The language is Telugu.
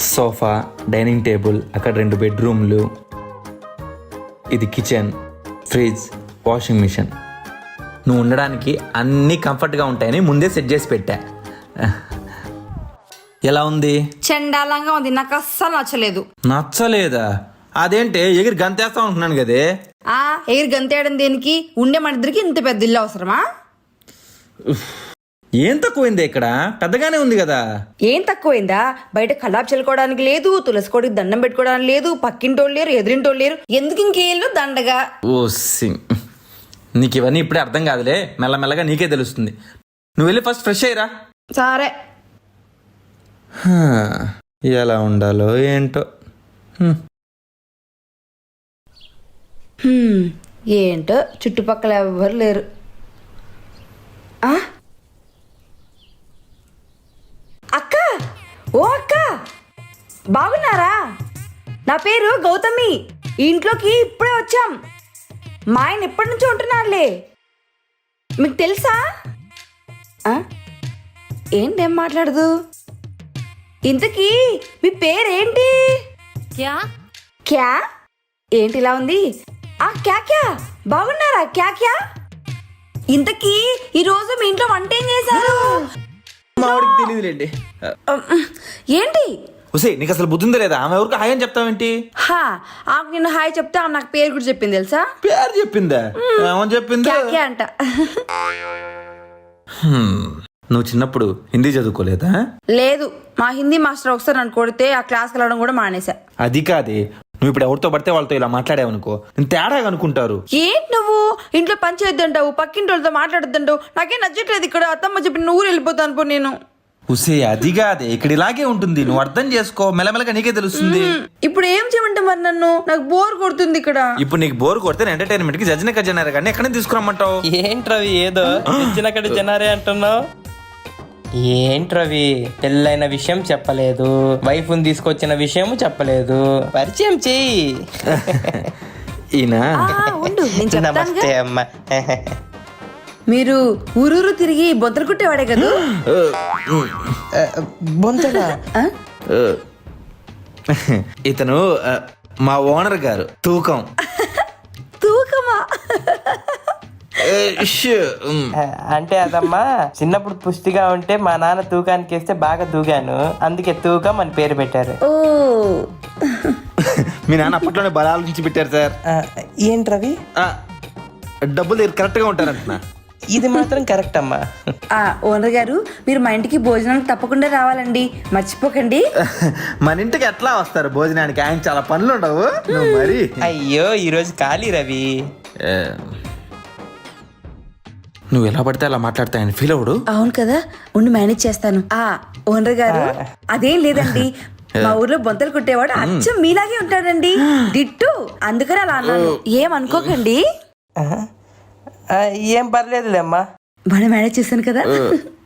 సోఫా, డైనింగ్ టేబుల్, అక్కడ 2 బెడ్రూమ్లు, ఇది కిచెన్, ఫ్రిడ్జ్, వాషింగ్ మిషన్. నువ్వు ఉండడానికి అన్నీ కంఫర్ట్గా ఉంటాయని ముందే సెట్ చేసి పెట్టా. ఎలా ఉంది? చండాలంగా ఉంది, నాకు అస్సలు నచ్చలేదు. నచ్చలేదా? అదేంటే ఎగిరి గంతేస్తా ఉంటున్నాను కదే. ఎగిరి గంతేయడం దేనికి? ఉండే మన ఇద్దరికి ఇంత పెద్ద ఇల్లు అవసరమా? ఏం తక్కువైంది? ఇక్కడ పెద్దగానే ఉంది కదా. ఏం తక్కువైందా? బయట కల్లాపు చల్లుకోవడానికి లేదు, తులసికోడికి దండం పెట్టుకోవడానికి లేదు, పక్కింటోళ్ళు లేరు, ఎదురింటోళ్ళు లేరు, ఎందుకు ఇంకేళ్ళు దండగా. నీకు ఇవన్నీ ఇప్పుడే అర్థం కాదులే, మెల్లమెల్లగా నీకే తెలుస్తుంది. నువ్వు వెళ్ళి ఫస్ట్ ఫ్రెష్ అయ్యిరా. సరే. ఎలా ఉండాలో ఏంటో. ఏంటో చుట్టుపక్కల ఎవ్వరు లేరు. అక్క, ఓ అక్క, బాగున్నారా? నా పేరు గౌతమి. ఈ ఇంట్లోకి ఇప్పుడే వచ్చాం. మా ఆయన ఎప్పటి నుంచో ఉంటున్నారులే. మీకు తెలుసా? ఏంటేం మాట్లాడదు? ఇంతకీ మీ పేరేంటి? క్యా క్యా ఏంటి ఇలా ఉంది? క్యా క్యా, బాగున్నారా? క్యా క్యా. ఇంతకీ ఈ రోజు మీ ఇంట్లో వంట ఏం చేశారు? మావాడికి తెలియదులేండి. ఏంటి? నీకు అసలు బుద్ధి ఉందా లేదా? ఆమె ఎవరికి హాయ్ అని చెప్తావేంటి? ఆమె నిన్ను హాయ్ చెప్తే ఆమె నాకు పేరు కూడా చెప్పింది తెలుసా? పేరు చెప్పిందా? ఏమని చెప్పింది? క్యా క్యా అంట. నువ్వు చిన్నప్పుడు హిందీ చదువుకోలేదా? లేదు, మా హిందీ మాస్టర్ ఒకసారి నన్ను కొడితే ఆ క్లాస్కి వెళ్ళడం కూడా మానేసా. అది కాదే, నువ్వు ఇప్పుడు ఎవరితో పడితే వాళ్ళతో ఇలా మాట్లాడావనుకో నేను తేడాగా అనుకుంటారు. ఏంటి నువ్వు ఇంట్లో పని చేయొద్దంటావు, పక్కింటి వాళ్ళతో మాట్లాడొద్దంటావు. నాకేం నచ్చట్లేదు ఇక్కడ. అత్తమ్మ చెప్పి నువ్వు వెళ్ళిపోతాను పో. నేను అది కాదే, ఇక్కడ ఇలాగే ఉంటుంది. నువ్వు అర్థం చేసుకో, మెల్లమెల్లగా నీకే తెలుస్తుంది. ఇప్పుడు ఏం చేయమంటే మరి నన్ను? నాకు బోర్ కొడుతుంది ఇక్కడ. ఇప్పుడు నీకు బోర్ కొడితే ఎంటర్టైన్మెంట్ కి జడ్జిన జనారే కానీ ఎక్కడ తీసుకురమ్మంటావు? ఏంట్రవి ఏదో జడ్జినక్కడ జనారే అంటున్నావు? ఏంట్రవి పెళ్ళైన విషయం చెప్పలేదు, వైఫ్ని తీసుకొచ్చిన విషయం చెప్పలేదు, పరిచయం చెయ్యి. ఈయన నమస్తే అమ్మ. మీరు ఊరూరు తిరిగి బొంతలు కుట్టేవాడే కదా? బొంతలా? ఇతను మా ఓనర్ గారు. తూకం. తూకమా? అంటే అదమ్మా, చిన్నప్పుడు పుష్టిగా ఉంటే మా నాన్న తూకానికి వేస్తే బాగా తూగాను, అందుకే తూకం అని పేరు పెట్టారు. ఓ, మీ నాన్న అప్పట్లోనే బలాల నుంచి పెట్టారు సార్. ఏంట్రవి? డబ్బులు దగ్గర కరెక్ట్ గా ఉంటారంటున్నా. ఇది మాత్రం కరెక్ట్ అమ్మా. ఓనర్ గారు, మీరు మా ఇంటికి భోజనానికి తప్పకుండా రావాలండి, మర్చిపోకండి. మన ఇంటికి ఎట్లా వస్తారు భోజనానికి? ఆయన చాలా పనులు ఉండవు మరి. అయ్యో, ఈరోజు ఖాళీ రవి. నువ్వు ఎలా పడితే అలా మాట్లాడతా ఆయన ఫీల్ అవడు. అవును కదా, ఉండి మేనేజ్ చేస్తాను. ఓనర్ గారు, అదేం లేదండి, మా ఊర్లో బొంతలు కుట్టేవాడు అచ్చం మీలాగే ఉంటాడండి, దిట్టు. అందుకని అలా అన్నాను, ఏమనుకోకండి. ఏం పర్లేదులే అమ్మా, బాగా మేనేజ్ చేశాను కదా.